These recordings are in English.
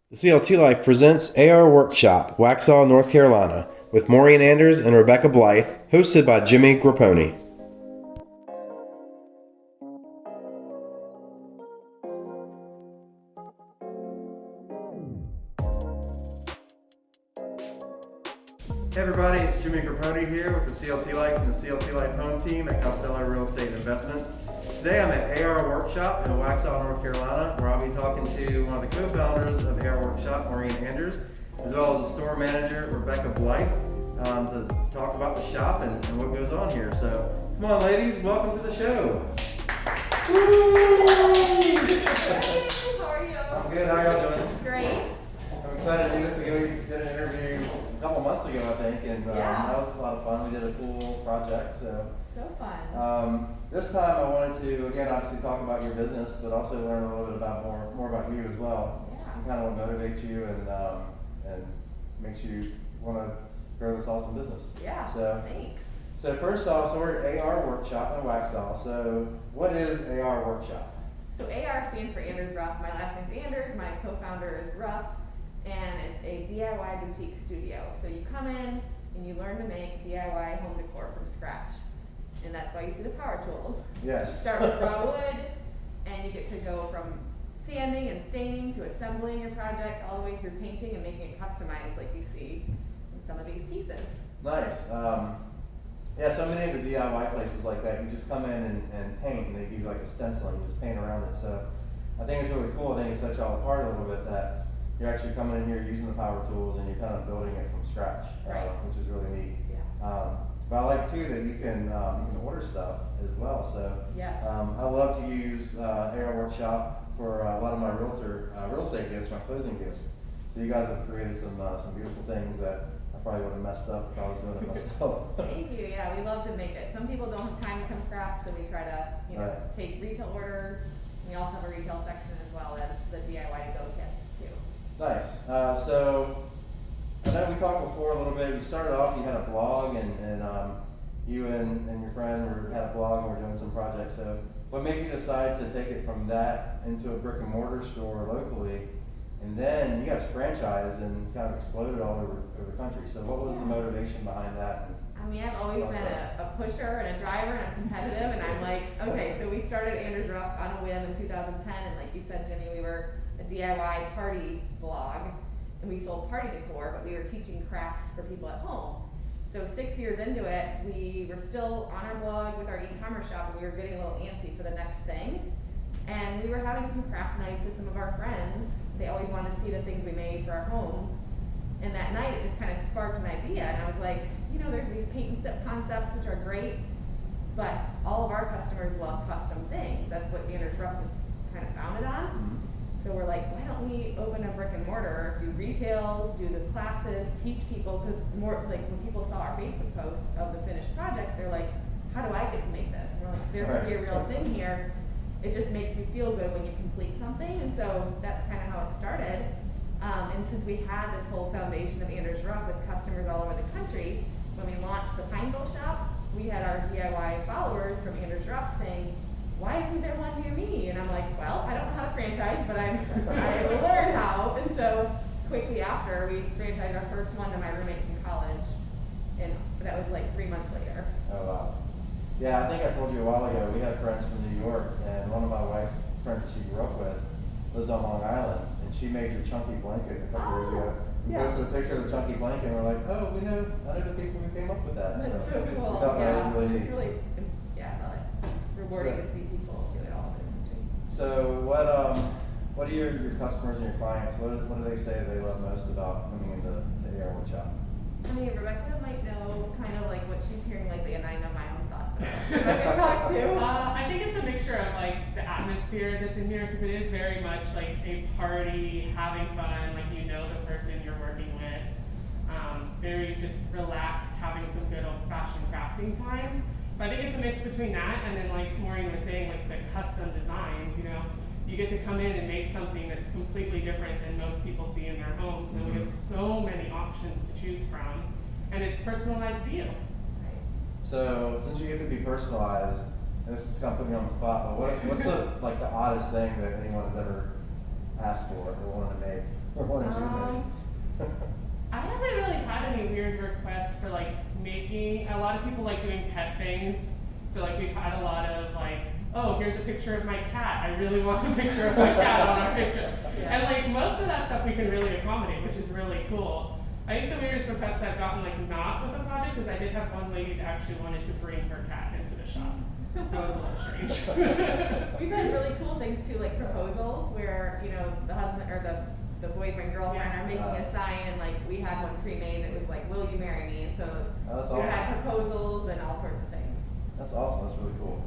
The CLT Life presents AR Workshop Waxhaw, North Carolina, with Maureen Anders and Blythe, hosted by Jimmy Grappone. Hey everybody, it's Jimmy Grappone here with the CLT Life and the CLT Life home team at Costello Real Estate Investments. Today I'm at AR Workshop in Waxhaw, North Carolina, where I'll be talking to one of the co-founders of AR Workshop, Maureen Anders, as well as the store manager, Blythe, to talk about the shop and what goes on here. So come on ladies, welcome to the show. Woo! How are you? I'm good, how y'all doing? Great. I'm excited to do this again. We did an interview a couple months ago, I think, and that was a lot of fun. We did a cool project, so fun. This time I wanted to, again, obviously talk about your business, but also learn a little bit about more about you as well. Yeah. And kind of what motivates you and makes you want to grow this awesome business. Yeah. So Thanks. So first off, so we're at AR Workshop in Waxhaw. So what is AR Workshop? So AR stands for Anders Ruff. My last name's Anders. My co-founder is Ruff, and it's a DIY boutique studio. So you come in and you learn to make DIY home decor from scratch. And that's why you see the power tools. Yes. You start with raw wood, and you get to go from sanding and staining to assembling your project all the way through painting and making it customized like you see in some of these pieces. Nice. Yeah, so many of the DIY places like that, you just come in and paint, and they give you like a stencil and you just paint around it. So I think it's really cool. I think it sets y'all apart a little bit that you're actually coming in here using the power tools and you're kind of building it from scratch, Right. Which is really neat. Yeah. But I like too that you can order stuff as well. So Yes. I love to use AR Workshop for a lot of my realtor real estate gifts, my closing gifts. So you guys have created some beautiful things that I probably would have messed up if I was doing it myself. Thank you. Yeah, we love to make it. Some people don't have time to come craft, so we try to, Right. take retail orders. We also have a retail section as well as the DIY to go kits too. Nice. So I know we talked before a little bit. You started off, you had a blog, and you and your friend had a blog and were doing some projects. So what made you decide to take it from that into a brick and mortar store locally? And then you guys franchised and kind of exploded all over the country. So what was the motivation behind that? I mean, I've always been a pusher and a driver, and I'm competitive, and I'm like, okay, so we started Anders Ruff on a whim in 2010, and like you said, Jimmy, we were a DIY party blog, and we sold party decor, but we were teaching crafts for people at home. So 6 years into it, we were still on our blog with our e-commerce shop, and we were getting a little antsy for the next thing. And we were having some craft nights with some of our friends. They always wanted to see the things we made for our homes. And that night, it just kind of sparked an idea. And I was like, there's these paint and sip concepts, which are great, but all of our customers love custom things. That's what Anders Ruff was kind of founded on. So we're like, why don't we open a brick and mortar, do retail, do the classes, teach people, because more like when people saw our Facebook posts of the finished projects, they're like, how do I get to make this? And we're like, there could be a real thing here. It just makes you feel good when you complete something, and so that's kind of how it started. And since we had this whole foundation of Anders Ruff with customers all over the country, when we launched the Pineville shop, we had our DIY followers from Anders Ruff saying, why isn't there one near me? And I'm like, well, I don't know how to franchise, but I will learn how. And so quickly after, we franchised our first one to my roommate from college, and that was like 3 months later. Oh wow. Yeah, I think I told you a while ago, we had friends from New York, and one of my wife's friends that she grew up with lives on Long Island, and she made your chunky blanket a couple years ago. We posted a picture of the chunky blanket, and we're like, oh, I know the people who came up with that. That's so We cool. thought that was really neat. It's really, I thought it rewarding to see people do it all over the country. So what do your customers and your clients, what do they say they love most about coming into the AR Workshop? I mean, Rebecca might know kind of like what she's hearing lately, and I know my own thoughts. But I can talk to. I think it's a mixture of like the atmosphere that's in here, because it is very much like a party, having fun, like the person you're working with. Very just relaxed, having some good old-fashioned crafting time. So I think it's a mix between that and then, like Maureen was saying, like the custom designs. You get to come in and make something that's completely different than most people see in their homes, and we have so many options to choose from, and it's personalized to you. So since you get to be personalized, and this is kind of putting me on the spot, but what's the oddest thing that anyone has ever asked for or wanted to make or wanted a lot of people like doing pet things. So like we've had a lot of like, oh, here's a picture of my cat. I really want a picture of my cat on our picture. Yeah. And like most of that stuff we can really accommodate, which is really cool. I think the weirdest request I've gotten like not with a project is I did have one lady that actually wanted to bring her cat into the shop. That was a little strange. We've had really cool things too, like proposals where, you know, the husband or the boyfriend, girlfriend Yeah. are making a sign, and like we had one pre-made that was like, will you marry me? And so That's we awesome. had proposals and all sorts of things. That's awesome. That's really cool.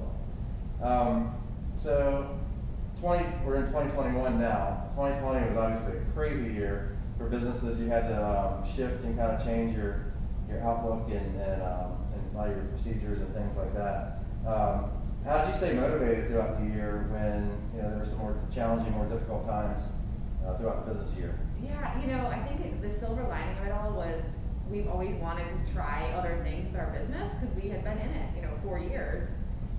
So we're in 2021 now. 2020 was obviously a crazy year for businesses. You had to shift and kind of change your outlook and a lot of your procedures and things like that. How did you stay motivated throughout the year when there were some more challenging, more difficult times throughout the business year? Yeah, I think the silver lining of it all was we've always wanted to try other things with our business because we had been in it, 4 years.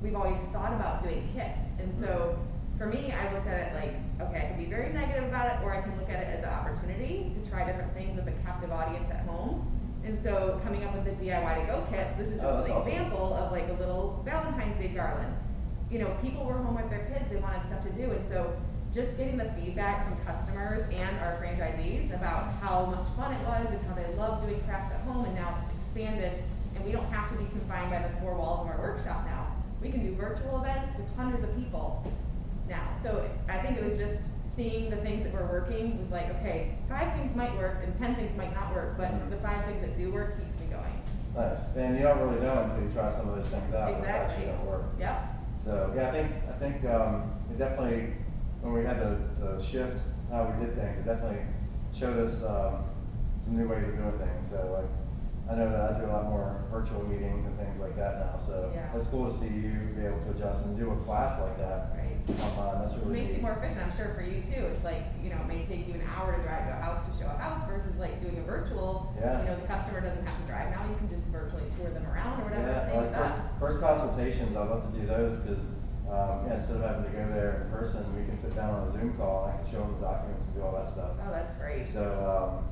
We've always thought about doing kits. And so for me, I looked at it like, okay, I can be very negative about it, or I can look at it as an opportunity to try different things with a captive audience at home. And so coming up with the DIY to go kits, this is just that's an awesome. example of like a little Valentine's Day garland. People were home with their kids, they wanted stuff to do. And so just getting the feedback from customers and our franchisees about how much fun it was and how they love doing crafts at home, and now it's expanded and we don't have to be confined by the 4 walls of our workshop now. We can do virtual events with hundreds of people now. So I think it was just seeing the things that were working was like, okay, 5 things might work and 10 things might not work, but the 5 things that do work keeps me going. Nice. And you don't really know until you try some of those things out. What's Exactly. actually going to work. Yep. So yeah, I think it definitely, when we had to shift how we did things, it definitely showed us some new ways of doing things. So like, I know that I do a lot more virtual meetings and things like that now. So Yeah. it's cool to see you be able to adjust and do a class like that Right. online. That's It really makes neat. you more efficient, I'm sure, for you too. It's like, it may take you an hour to drive to a house to show a house versus like doing a virtual. Yeah. The customer doesn't have to drive now, you can just virtually tour them around or whatever. Yeah, Same with like us. first consultations, I'd love to do those because instead of having to go there in person, we can sit down on a Zoom call and I can show them the documents and do all that stuff. Oh, that's great. So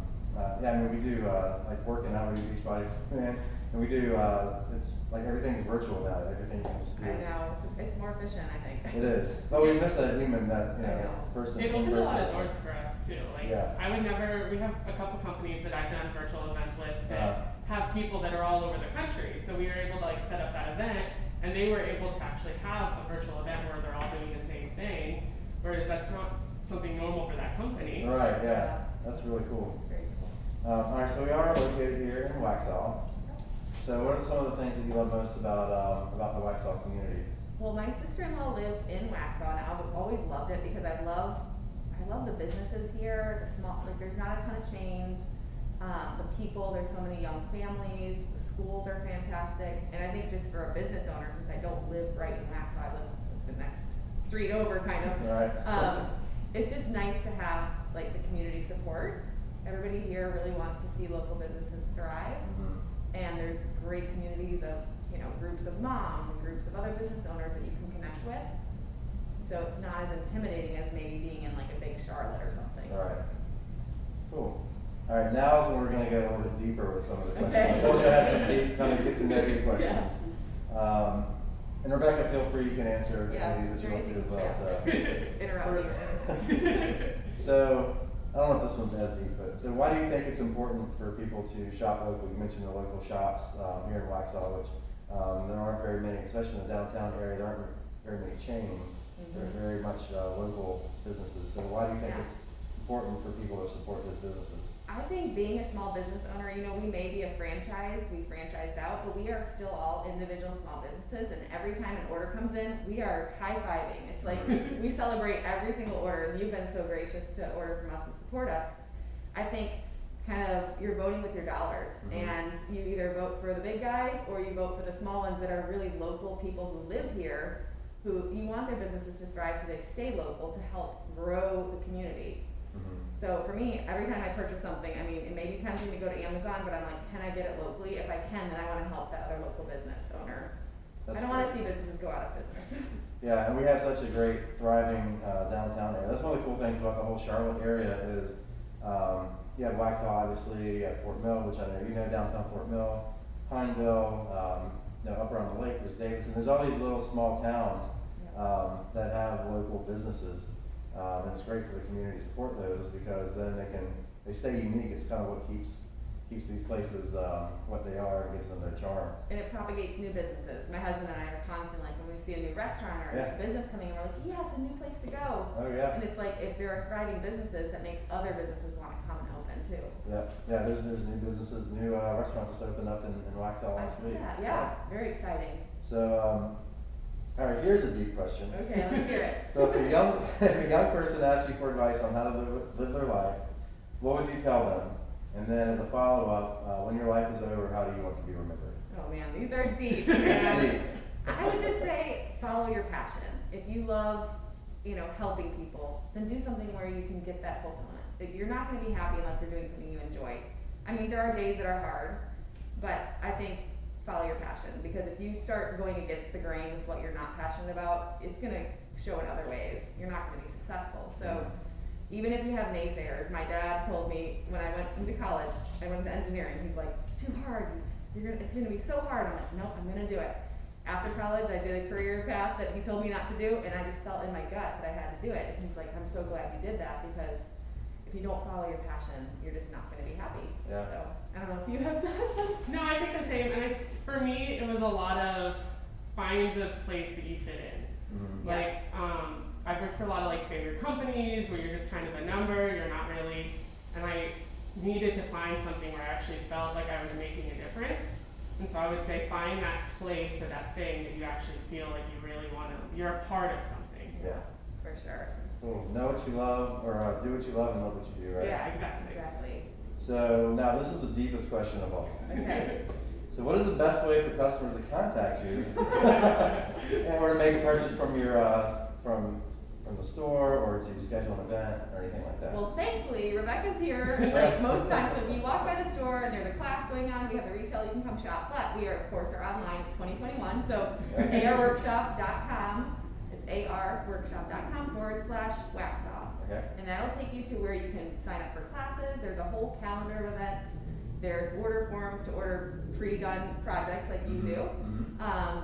we do like working out with each body, and we do it's like everything's virtual now. Everything you can just do. I know, it's more efficient, I think. It is, but we miss that human, that I know. person. It opens a lot of person. doors for us too. Like Yeah. I would never. We have a couple companies that I've done virtual events with that have people that are all over the country. So we were able to like set up that event, and they were able to actually have a virtual event where they're all doing the same thing. Whereas that's not something normal for that company. Right. Yeah. That's really cool. Very cool. All right, so we are located here in Waxhaw. So what are some of the things that you love most about the Waxhaw community? Well, my sister-in-law lives in Waxhaw now. I've always loved it because I love the businesses here. The small, like there's not a ton of chains. The people, there's so many young families. The schools are fantastic, and I think just for a business owner, since I don't live right in Waxhaw, I live the next street over, kind of. Right. It's just nice to have like the community support. Everybody here really wants to see local businesses thrive. And there's great communities of, groups of moms and groups of other business owners that you can connect with. So it's not as intimidating as maybe being in like a big Charlotte or something. All right. Cool. All right, now is when we're going to get a little bit deeper with some of the questions. Okay. I told you I had some deep, kind of get to know you questions. And Rebecca, feel free, you can answer these as you want to as well. So. Interrupt me. So, I don't know if this one's as deep, but so why do you think it's important for people to shop local? You mentioned the local shops here in Waxhaw, which there aren't very many, especially in the downtown area. There aren't very many chains. They're very much local businesses. So why do you think it's important for people to support those businesses? I think being a small business owner, we may be a franchise, we franchised out, but we are still all individual small businesses, and every time an order comes in, we are high-fiving. It's like we celebrate every single order, and you've been so gracious to order from us and support us. I think it's kind of, you're voting with your dollars, and you either vote for the big guys, or you vote for the small ones that are really local people who live here, who you want their businesses to thrive so they stay local to help grow the community. So for me, every time I purchase something, it may be tempting to go to Amazon, but I'm like, can I get it locally? If I can, then I want to help that other local business owner. I don't want to see businesses go out of business. Yeah, and we have such a great, thriving downtown area. That's one of the cool things about the whole Charlotte area is you have Waxhaw, obviously, you have Fort Mill, which I know you know, downtown Fort Mill. Pineville, up around the lake, there's Davidson. There's all these little small towns that have local businesses, and it's great for the community to support those because then they stay unique. It's kind of what keeps these places what they are and gives them their charm. And it propagates new businesses. My husband and I are constantly, like, when we see a new restaurant or a new business coming in, we're like, yes, a new place to go. Oh yeah. And it's like, if there are thriving businesses, that makes other businesses want to come and open too. Yeah. There's new businesses, new restaurants just opened up in Waxhaw last week. Yeah, very exciting. So, all right, here's a deep question. Okay, let's hear it. So if a young person asks you for advice on how to live their life, what would you tell them? And then as a follow-up, when your life is over, how do you want to be remembered? Oh man, these are deep. Man. I would just say follow your passion. If you love, helping people, then do something where you can get that fulfillment. You're not going to be happy unless you're doing something you enjoy. I mean, there are days that are hard, but I think follow your passion, because if you start going against the grain with what you're not passionate about, it's going to show in other ways. You're not going to be successful. So even if you have naysayers, my dad told me when I went into college, I went into engineering, he's like, it's too hard, it's gonna be so hard. I'm like, nope, I'm gonna do it. After college, I did a career path that he told me not to do, and I just felt in my gut that I had to do it. And he's like, I'm so glad you did that, because if you don't follow your passion, you're just not gonna be happy. Yeah. So, I don't know if you have that. No, I think the same, and for me, it was a lot of find the place that you fit in. Mm-hmm. Like, I've worked for a lot of bigger companies where you're just kind of a number, you're not really, and I needed to find something where I actually felt like I was making a difference. And so I would say find that place or that thing that you actually feel like you really want to, you're a part of something. Yeah. For sure. Cool. Know what you love, or do what you love and love what you do, right? Yeah, exactly. Exactly. So now this is the deepest question of all. Okay. So what is the best way for customers to contact you and or to make a purchase from your from the store, or to schedule an event or anything like that? Well, thankfully, Rebecca's here like most times. So if you walk by the store and there's a class going on, we have the retail, you can come shop. But we are, of course, online. It's 2021. So arworkshop.com. It's arworkshop.com/Waxhaw. Okay. And that'll take you to where you can sign up for classes. There's a whole calendar of events. There's order forms to order pre-done projects like you do.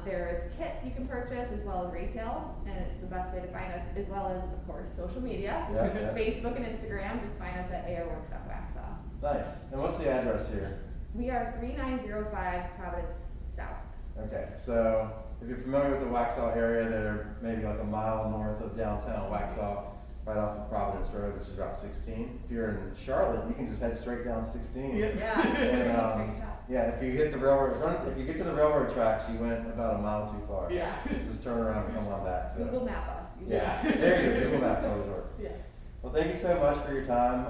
There's kits you can purchase as well as retail, and it's the best way to find us, as well as, of course, social media. Yeah. Facebook and Instagram, just find us at AR Workshop Waxhaw. Nice. And what's the address here? We are 3905 Providence South. Okay, so if you're familiar with the Waxhaw area, they're maybe like a mile north of downtown Waxhaw, right off of Providence Road, which is Route 16. If you're in Charlotte, you can just head straight down 16. Yep. Yeah, And, straight shot. yeah, if you hit the railroad, if you get to the railroad tracks, you went about a mile too far. Yeah. So just turn around and come on back. So. Google Map us. Yeah, there you go. Google Maps always works. Yeah. Well, thank you so much for your time.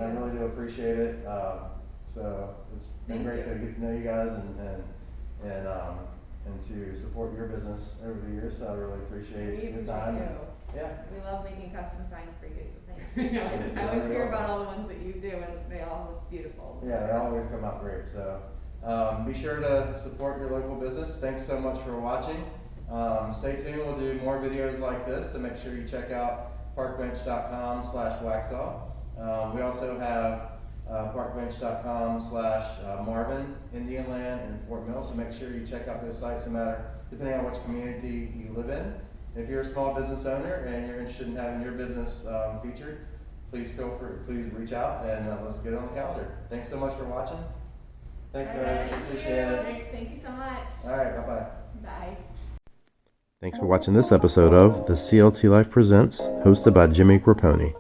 I really do appreciate it. So it's been great to get to know you guys and to support your business over the years. So I really appreciate your time. Yeah. We love making custom signs for you, so thanks. I always hear about all the ones that you do, and they all look beautiful. Yeah, they always come out great. So be sure to support your local business. Thanks so much for watching. Stay tuned. We'll do more videos like this, so make sure you check out parkbench.com/Waxhaw. We also have parkbench.com/Marvin, Indian Land, and Fort Mill. So make sure you check out those sites, no matter depending on which community you live in. If you're a small business owner and you're interested in having your business featured, please reach out and let's get it on the calendar. Thanks so much for watching. Thanks, guys. Appreciate it. Thank you so much. All right, bye-bye. Bye. Thanks for watching this episode of The CLT Life Presents, hosted by Jimmy Grappone.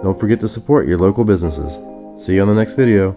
Don't forget to support your local businesses. See you on the next video.